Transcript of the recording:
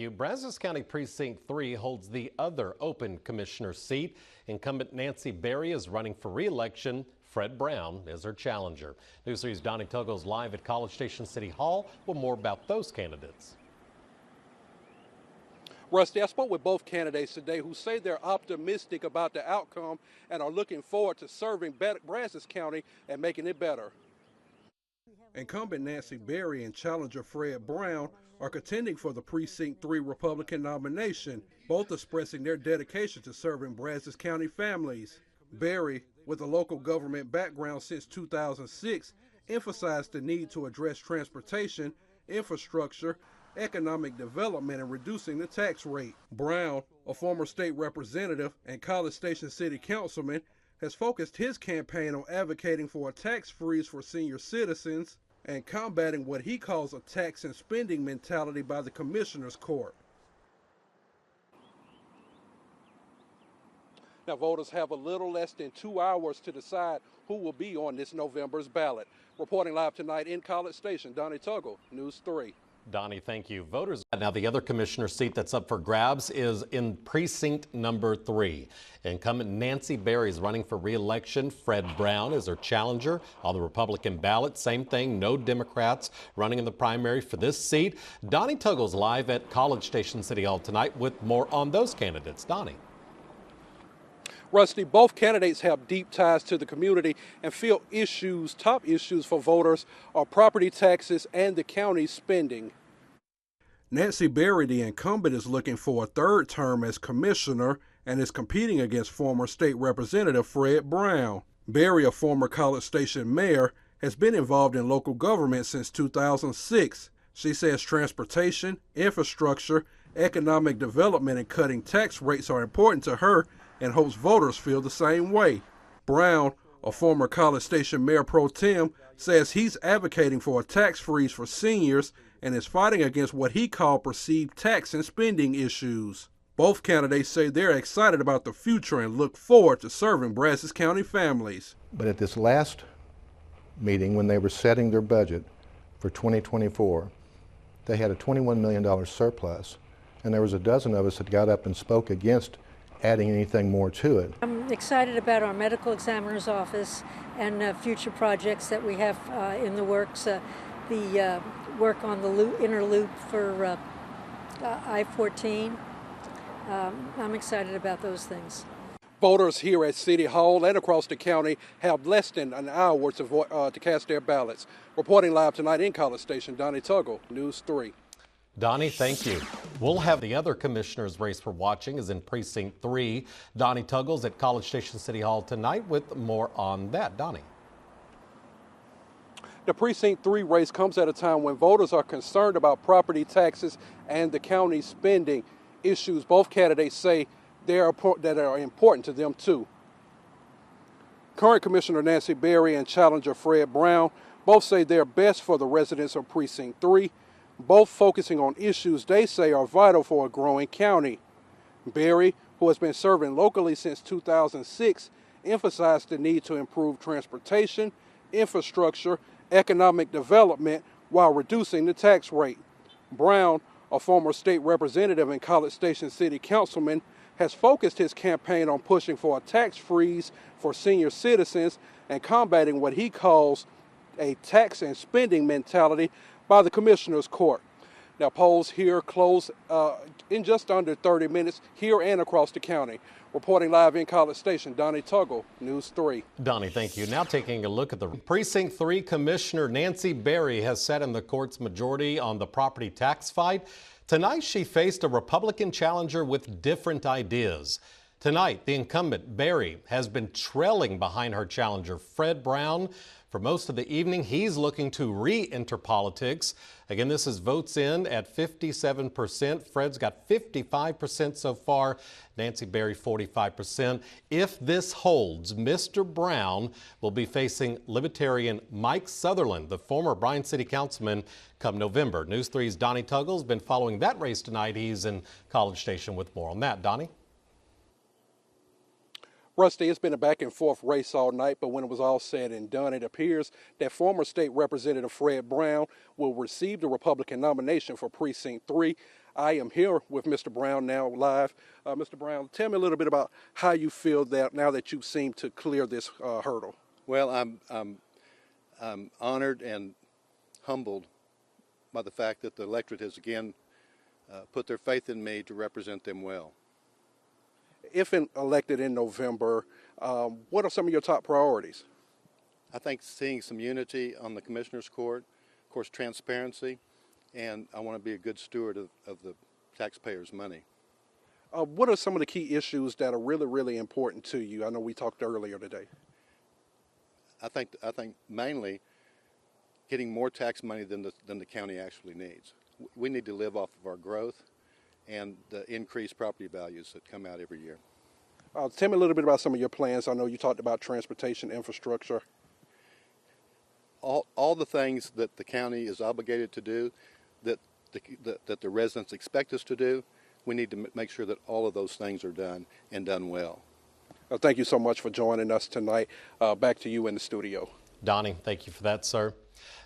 you. Brazos County Precinct 3 holds the other open commissioner seat. Incumbent Nancy Berry is running for re-election. Fred Brown is her challenger. News 3's Donnie Tuggle's live at College Station City Hall with more about those candidates. Rusty, I spoke with both candidates today who say they're optimistic about the outcome and are looking forward to serving Brazos County and making it better. Incumbent Nancy Berry and challenger Fred Brown are contending for the Precinct 3 Republican nomination, both expressing their dedication to serving Brazos County families. Berry, with a local government background since 2006, emphasized the need to address transportation, infrastructure, economic development, and reducing the tax rate. Brown, a former state representative and College Station city councilman, has focused his campaign on advocating for a tax freeze for senior citizens and combating what he calls a tax and spending mentality by the Commissioner's Court. Now, voters have a little less than 2 hours to decide who will be on this November's ballot. Reporting live tonight in College Station, Donnie Tuggle, News 3. Donnie, thank you. Voters. Now, the other commissioner seat that's up for grabs is in precinct number 3. Incumbent Nancy Berry is running for re-election. Fred Brown is her challenger on the Republican ballot. Same thing, no Democrats running in the primary for this seat. Donnie Tuggle's live at College Station City Hall tonight with more on those candidates. Donnie. Rusty, both candidates have deep ties to the community and feel top issues for voters are property taxes and the county's spending. Nancy Berry, the incumbent, is looking for a third term as commissioner and is competing against former state representative Fred Brown. Berry, a former College Station mayor, has been involved in local government since 2006. She says transportation, infrastructure, economic development, and cutting tax rates are important to her and hopes voters feel the same way. Brown, a former College Station mayor pro tem, says he's advocating for a tax freeze for seniors and is fighting against what he called perceived tax and spending issues. Both candidates say they're excited about the future and look forward to serving Brazos County families. But at this last meeting, when they were setting their budget for 2024, they had a $21 million surplus, and there was a dozen of us that got up and spoke against adding anything more to it. I'm excited about our medical examiner's office and future projects that we have in the works. The work on the inner loop for I-14. I'm excited about those things. Voters here at City Hall and across the county have less than an hour to cast their ballots. Reporting live tonight in College Station, Donnie Tuggle, News 3. Donnie, thank you. We'll have the other commissioner's race for watching is in Precinct 3. Donnie Tuggle's at College Station City Hall tonight with more on that. Donnie. The Precinct 3 race comes at a time when voters are concerned about property taxes and the county's spending issues. Both candidates say that are important to them too. Current Commissioner Nancy Berry and challenger Fred Brown both say they're best for the residents of Precinct 3, both focusing on issues they say are vital for a growing county. Berry, who has been serving locally since 2006, emphasized the need to improve transportation, infrastructure, economic development while reducing the tax rate. Brown, a former state representative and College Station city councilman, has focused his campaign on pushing for a tax freeze for senior citizens and combating what he calls a tax and spending mentality by the Commissioner's Court. Now, polls here close in just under 30 minutes here and across the county. Reporting live in College Station, Donnie Tuggle, News 3. Donnie, thank you. Now taking a look at the Precinct 3 Commissioner Nancy Berry has sat in the court's majority on the property tax fight. Tonight, she faced a Republican challenger with different ideas. Tonight, the incumbent, Berry, has been trailing behind her challenger, Fred Brown. For most of the evening, he's looking to re-enter politics. Again, this is votes in at 57%. Fred's got 55% so far. Nancy Berry, 45%. If this holds, Mr. Brown will be facing Libertarian Mike Sutherland, the former Bryan City Councilman, come November. News 3's Donnie Tuggle's been following that race tonight. He's in College Station with more on that. Donnie? Rusty, it's been a back and forth race all night, but when it was all said and done, it appears that former state representative Fred Brown will receive the Republican nomination for Precinct 3. I am here with Mr. Brown now live. Mr. Brown, tell me a little bit about how you feel that now that you've seemed to clear this hurdle. Well, I'm honored and humbled by the fact that the electorate has again put their faith in me to represent them well. If elected in November, what are some of your top priorities? I think seeing some unity on the Commissioner's Court, of course transparency, and I want to be a good steward of the taxpayers' money. What are some of the key issues that are really, really important to you? I know we talked earlier today. I think mainly getting more tax money than the county actually needs. We need to live off of our growth and the increased property values that come out every year. Tell me a little bit about some of your plans. I know you talked about transportation infrastructure. All the things that the county is obligated to do, that the residents expect us to do, we need to make sure that all of those things are done and done well. Thank you so much for joining us tonight. Back to you in the studio. Donnie, thank you for that, sir.